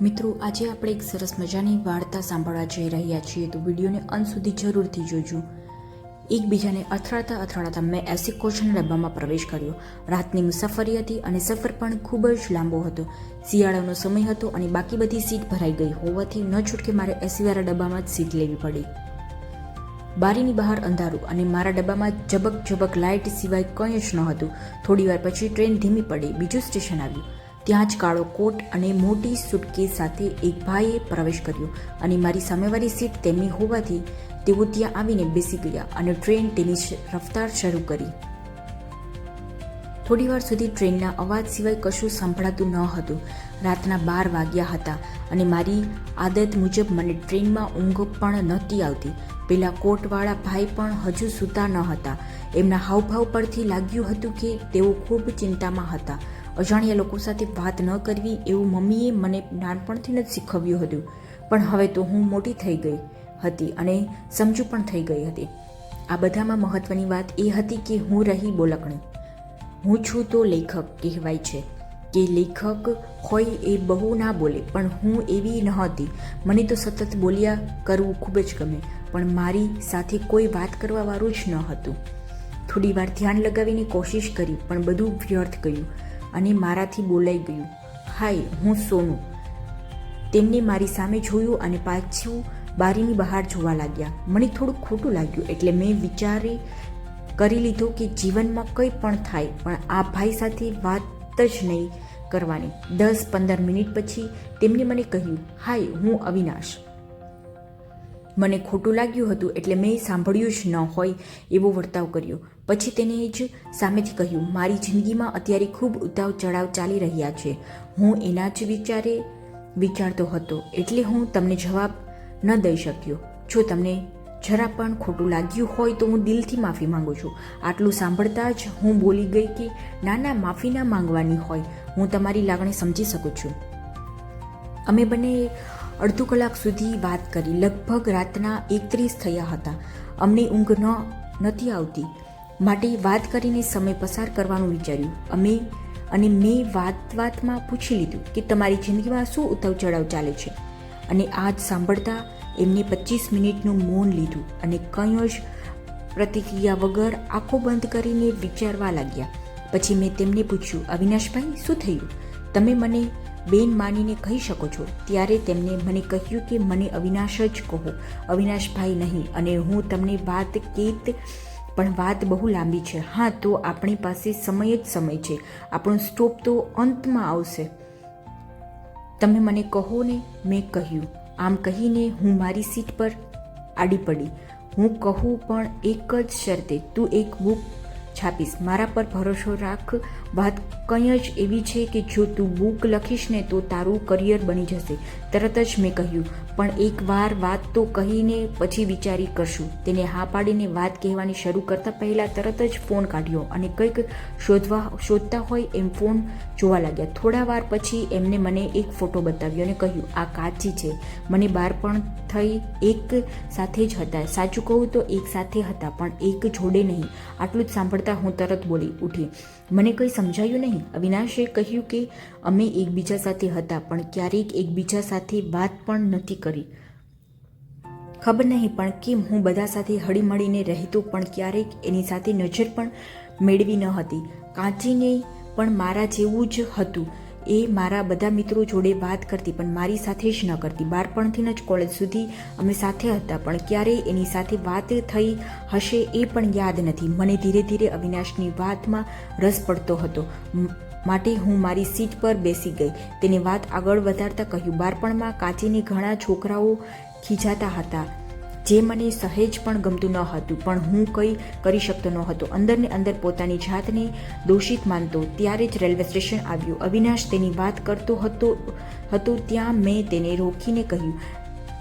મિત્રો, આજે આપણે એક સરસ મજાની વાર્તા સાંભળવા જઈ રહ્યા છીએ, તો વિડીયોને અંત સુધી જરૂરથી જોજો. એકબીજાને અથડાતા અથડાતા મેં એસી કોચના ડબ્બામાં પ્રવેશ કર્યો. રાતની મુસાફરી હતી અને સફર પણ ખૂબ જ લાંબો હતો. શિયાળાનો સમય હતો અને બાકી બધી સીટ ભરાઈ ગઈ હોવાથી ન છૂટકે મારે એસીવાળા ડબ્બામાં જ સીટ લેવી પડી. બારીની બહાર અંધારું અને મારા ડબ્બામાં ઝબક ઝબક લાઇટ સિવાય કંઈ જ ન હતું. થોડી વાર પછી ટ્રેન ધીમી પડી. બીજું સ્ટેશન આવ્યું. ત્યાં જ કાળો કોટ અને મોટી સુટકેસ સાથે એક ભાઈએ પ્રવેશ કર્યો અને મારી સામેવાળી સીટ તેમની હોવાથી તેઓ ત્યાં આવીને બેસી ગયા અને ટ્રેન તેની રફતાર શરૂ કરી. થોડી વાર સુધી ટ્રેનના અવાજ સિવાય કશું સંભળાતું ન હતું. રાતના 12 વાગ્યા હતા અને મારી આદત મુજબ મને ટ્રેનમાં ઊંઘ પણ નહોતી આવતી. પેલા કોટવાળા ભાઈ પણ હજુ સૂતા ન હતા. એમના હાવભાવ પરથી લાગ્યું હતું કે તેઓ ખૂબ ચિંતામાં હતા. અજાણ્યા લોકો સાથે વાત ન કરવી એવું મમ્મીએ મને નાનપણથી જ શીખવ્યું હતું, પણ હવે તો હું મોટી થઈ ગઈ હતી અને સમજુ પણ થઈ ગઈ હતી. આ બધામાં મહત્વની વાત એ હતી કે હું રહી બોલકણી. હું છું તો લેખક કહેવાય છે કે લેખક હોય એ બહુ ના બોલે, પણ હું એવી નહોતી. મને તો સતત બોલ્યા કરવું ખૂબ જ ગમે, પણ મારી સાથે કોઈ વાત કરવા વાળું જ ન હતું. થોડી વાર ધ્યાન લગાવીને કોશિશ કરી, પણ બધું વ્યર્થ ગયું અને મારાથી બોલાઈ ગયું. હાય, હું સોનુ. તેમને મારી સામે જોયું અને પાછું બારીની બહાર જોવા લાગ્યા. મને થોડું ખોટું લાગ્યું, એટલે મેં વિચારી કરી લીધો કે જીવનમાં કંઈ પણ થાય, પણ આ ભાઈ સાથે વાત જ નહીં કરવાની. 10-15 મિનિટ પછી તેમને મને કહ્યું, હાય, હું અવિનાશ. મને ખોટું લાગ્યું હતું, એટલે મેં સાંભળ્યું જ ન હોય એવો વર્તાવ કર્યો. પછી તેને જ સામેથી કહ્યું, મારી જિંદગીમાં અત્યારે ખૂબ ઉતાવ ચડાવ ચાલી રહ્યા છે. હું એના જ વિચારતો હતો, એટલે હું તમને જવાબ ન દઈ શક્યો. જો તમને જરા પણ ખોટું લાગ્યું હોય તો હું દિલથી માફી માંગુ છું. આટલું સાંભળતા જ હું બોલી ગઈ કે ના, માફી ના માંગવાની હોય, હું તમારી લાગણી સમજી શકું છું. અમે બંને અડધો કલાક સુધી વાત કરી. લગભગ રાતના 1:30 થયા હતા. અમને ઊંઘ નથી આવતી, માટે વાત કરીને સમય પસાર કરવાનું વિચાર્યું. મેં વાતમાં પૂછી લીધું કે તમારી જિંદગીમાં શું ઉતાવ ચડાવ ચાલે છે. અને આ જ સાંભળતા એમને 25 મિનિટનું મૌન લીધું અને કંઈ જ પ્રતિક્રિયા વગર આંખો બંધ કરીને વિચારવા લાગ્યા. પછી મેં તેમને પૂછ્યું, અવિનાશભાઈ, શું થયું? તમે મને બેન માનીને કહી શકો છો. ત્યારે તેમણે મને કહ્યું કે મને અવિનાશ જ કહો, અવિનાશભાઈ નહીં. અને હું તમને વાત કહેત, પણ વાત બહુ લાંબી છે. હા, તો આપણી પાસે સમય છે. આપણો સ્ટોપ તો અંતમાં આવશે. તમે મને કહો ને. મેં કહ્યું. આમ કહીને હું મારી સીટ પર આડી પડી. હું કહું, પણ એક જ શરતે. તું એક બુક છાપીશ, મારા પર ભરોસો રાખ. વાત કંઈ જ એવી છે કે જો તું બુક લખીશ ને તો તારું કરિયર બની જશે. તરત જ મેં કહ્યું, પણ એકવાર વાત તો કહીને પછી વિચારી કરશું. તેને હા પાડીને વાત કહેવાની શરૂ કરતા પહેલાં તરત જ ફોન કાઢ્યો અને કંઈક શોધતા હોય એમ ફોન જોવા લાગ્યા. થોડા વાર પછી એમને મને એક ફોટો બતાવ્યો અને કહ્યું, આ કાચી છે. મને બાળપણ થઈ એક સાથે જ હતા. સાચું કહું તો એક સાથે હતા, પણ એક જોડે નહીં. આટલું જ સાંભળતા હું તરત બોલી ઉઠી. મને કંઈ સમજાયું નહીં. અવિનાશે કહ્યું કે અમે એકબીજા સાથે હતા, પણ ક્યારેક એકબીજા સાથે વાત પણ નથી કરી. ખબર નહીં પણ કેમ હું બધા સાથે હળીમળીને રહેતો, પણ ક્યારેક એની સાથે નજર પણ મેળવી ન હતી. કાંચીને પણ મારા જેવું જ હતું. એ મારા બધા મિત્રો જોડે વાત કરતી, પણ મારી સાથે જ ન કરતી. બાળપણથી જ કોલેજ સુધી અમે સાથે હતા, પણ ક્યારેય એની સાથે વાત થઈ હશે એ પણ યાદ નથી. મને ધીરે ધીરે અવિનાશની વાતમાં રસ પડતો હતો, માટે હું મારી સીટ પર બેસી ગઈ. તેને વાત આગળ વધારતા કહ્યું, બાળપણમાં કાચીને ઘણા છોકરાઓ ખીજાતા હતા, જે મને સહેજ પણ ગમતું ન હતું, પણ હું કંઈ કરી શકતો ન હતો. અંદરને અંદર પોતાની જાતને દોષિત માનતો. ત્યારે જ રેલવે સ્ટેશન આવ્યું. અવિનાશ તેની વાત કરતો હતો ત્યાં મેં તેને રોકીને કહ્યું,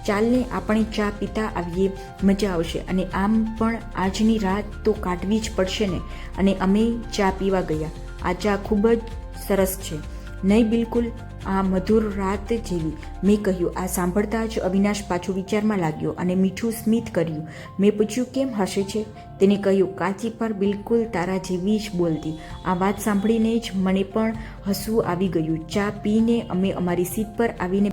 ચાલને આપણે ચા પીતા આવીએ, મજા આવશે. અને આમ પણ આજની રાત તો કાઢવી જ પડશે ને. અને અમે ચા પીવા ગયા. આ ચા ખૂબ જ સરસ છે. નહીં, બિલકુલ આ મધુર રાત જેવી. મેં કહ્યું. આ સાંભળતા જ અવિનાશ પાછો વિચારમાં લાગ્યો અને મીઠું સ્મિત કર્યું. મેં પૂછ્યું, કેમ હસે છે? તેને કહ્યું, કાચી પર બિલકુલ તારા જેવી જ બોલતી. આ વાત સાંભળીને જ મને પણ હસવું આવી ગયું. ચા પીને અમે અમારી સીટ પર આવીને